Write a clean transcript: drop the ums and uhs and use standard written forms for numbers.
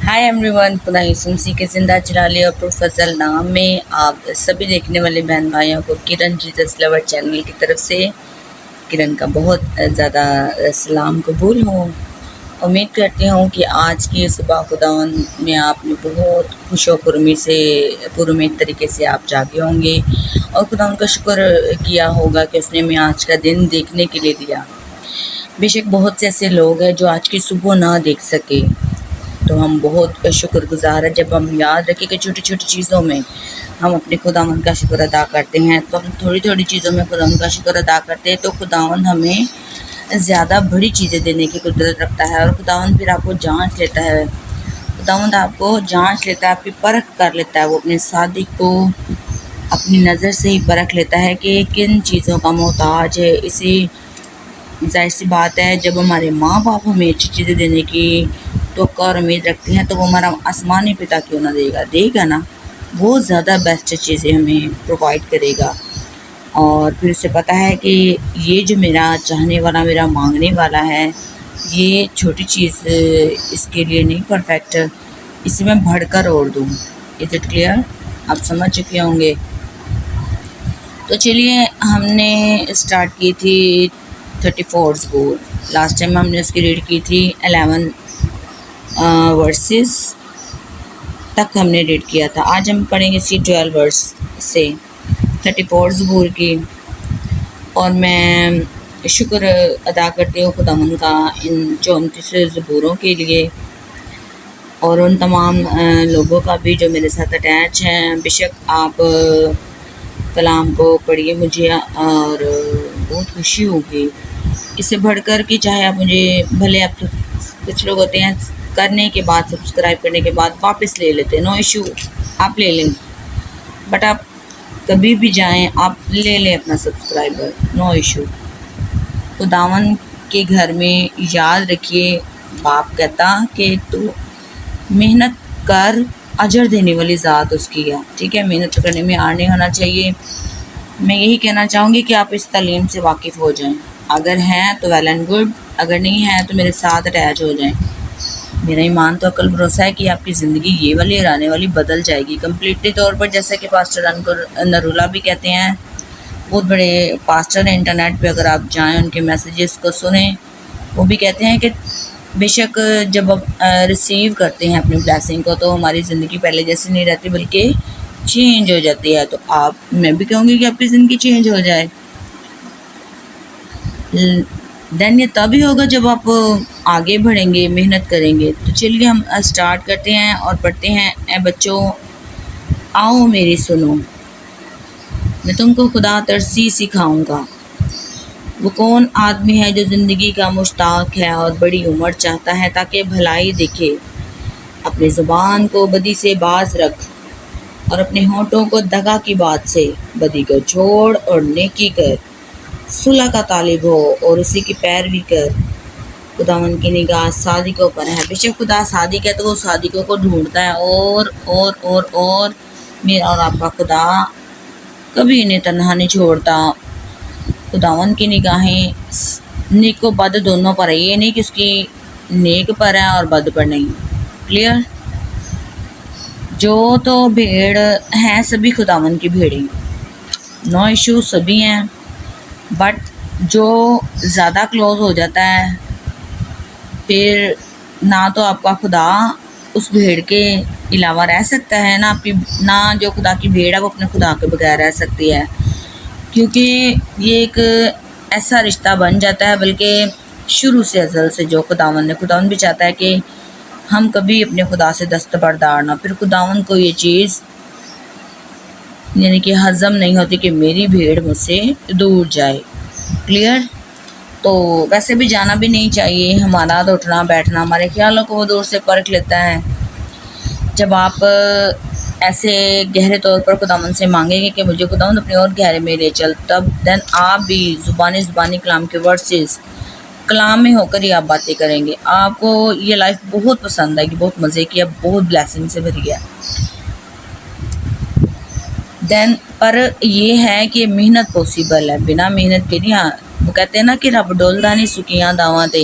Hi everyone, खुदा यीशु मसीह के ज़िंदा जलाली और प्रोफेसर नाम में आप सभी देखने वाले बहन भाइयों को किरण जीसस लवर चैनल की तरफ से किरण का बहुत ज़्यादा सलाम कबूल हो। उम्मीद करती हूँ कि आज की सुबह खुदावन में आपने बहुत खुश खुरमी से पुरुमेद तरीके से आप जागे होंगे और खुदा का शुक्र किया होगा कि उसने हमें आज का दिन देखने के लिए दिया। बेशक बहुत से ऐसे लोग हैं जो आज की सुबह ना देख सके, तो हम बहुत शुक्रगुजार हैं जब हम याद रखें कि छोटी छोटी चीज़ों में हम अपने खुदावंद का शुक्र अदा करते हैं। तो हम थोड़ी थोड़ी चीज़ों में खुदावंद का शुक्र अदा करते हैं तो खुदावंद हमें ज़्यादा बड़ी चीज़ें देने की कुदरत रखता है। और खुदावंद फिर आपको जांच लेता है, खुदावंद आपको जांच लेता है, आपकी परख कर लेता है। वो अपने सादिक को अपनी नज़र से ही परख लेता है कि किन चीज़ों का मोहताज है। इसी ज़ाहिर सी बात है, जब हमारे माँ बाप हमें अच्छी चीज़ें देने की तो और उम्मीद रखते हैं तो वो हमारा आसमानी पिता क्यों ना देगा ना, वो ज़्यादा बेस्ट चीज़ें हमें प्रोवाइड करेगा। और फिर उसे पता है कि ये जो मेरा चाहने वाला, मेरा मांगने वाला है, ये छोटी चीज़ इसके लिए नहीं परफेक्ट, इसे मैं बढ़कर और दूँ। Is it clear? आप समझ चुके होंगे। तो चलिए, हमने स्टार्ट की थी 34 गोल। लास्ट टाइम हमने उसकी रीड की थी 11 वर्सेस तक हमने रीड किया था। आज हम पढ़ेंगे इसकी 12 वर्स से 34 ज़बूर की। और मैं शुक्र अदा करती हूँ खुदावंद का इन 34 ज़बूरों के लिए और उन तमाम लोगों का भी जो मेरे साथ अटैच हैं। बेशक आप कलाम को पढ़िए मुझे और बहुत खुशी होगी। इससे बढ़कर कि चाहे आप मुझे भले आप कुछ लोग होते हैं करने के बाद, सब्सक्राइब करने के बाद वापस ले लेते हैं, नो इशू, आप ले लें, बट आप कभी भी जाएं आप ले लें अपना सब्सक्राइबर, नो इशू। खुदावन के घर में याद रखिए, बाप कहता कि तू मेहनत कर, अजर देने वाली ज़ात उसकी है। ठीक है, मेहनत करने में आर नहीं होना चाहिए। मैं यही कहना चाहूँगी कि आप इस तालीम से वाकिफ़ हो जाएं। अगर हैं तो वेल एंड गुड, अगर नहीं है तो मेरे साथ अटैच हो जाएं। मेरा ईमान तो अकल भरोसा है कि आपकी ज़िंदगी ये वाली और आने वाली बदल जाएगी कम्प्लीटली तौर पर। जैसे कि पास्टर नरूला भी कहते हैं, बहुत बड़े पास्टर हैं इंटरनेट पे, अगर आप जाएं उनके मैसेजेस को सुने, वो भी कहते हैं कि बेशक जब आप रिसीव करते हैं अपनी ब्लेसिंग को तो हमारी ज़िंदगी पहले जैसी नहीं रहती बल्कि चेंज हो जाती है। तो मैं भी कहूँगी कि आपकी ज़िंदगी चेंज हो जाए। देन ये तभी होगा जब आप आगे बढ़ेंगे, मेहनत करेंगे। तो चलिए हम स्टार्ट करते हैं और पढ़ते हैं। ए बच्चों आओ मेरी सुनो, मैं तुमको खुदा तरसी सिखाऊंगा। वो कौन आदमी है जो ज़िंदगी का मुश्ताक है और बड़ी उम्र चाहता है ताकि भलाई दिखे। अपनी ज़ुबान को बदी से बाज रख और अपने होठों को दगा की बात से बदी को छोड़ और नेकी कर। सुलह का तालिब हो और उसी की पैरवी कर। खुदावन की निगाह सादिकों पर है। बेशक खुदा सादिक है तो वो सादिकों को ढूंढता है और मेरा और आपका खुदा कभी इन्हें तन्हा नहीं छोड़ता। खुदावन की निगाहें नेक व बद दोनों पर है, ये नहीं कि उसकी नेक पर है और बद पर नहीं। क्लियर? जो तो भेड़ हैं सभी खुदावन की भेड़ें, नो इशू, सभी हैं, बट जो ज़्यादा क्लोज हो जाता है फिर ना तो आपका खुदा उस भेड़ के अलावा रह सकता है, ना जो खुदा की भेड़ है वो अपने खुदा के बगैर रह सकती है, क्योंकि ये एक ऐसा रिश्ता बन जाता है। बल्कि शुरू से अज़ल से जो खुदावन भी चाहता है कि हम कभी अपने खुदा से दस्तबरदार ना, फिर खुदावन को ये चीज़ यानी कि हज़म नहीं होती कि मेरी भेड़ मुझसे दूर जाए। क्लियर? तो वैसे भी जाना भी नहीं चाहिए। हमारा तो उठना बैठना हमारे ख्यालों को वो दूर से परख लेता है। जब आप ऐसे गहरे तौर पर खुदावन से मांगेंगे कि मुझे खुदावन अपने और गहरे में ले चल, तब देन आप भी ज़ुबानी कलाम के वर्सेस कलाम में होकर ही आप बातें करेंगे। आपको ये लाइफ बहुत पसंद आएगी, बहुत मज़े की है, बहुत ब्लेसिंग से भरी है। देन पर ये है कि मेहनत पॉसिबल है, बिना मेहनत के नहीं। हाँ, वो कहते हैं ना कि रब डोलदा नहीं सुकियां दावां ते।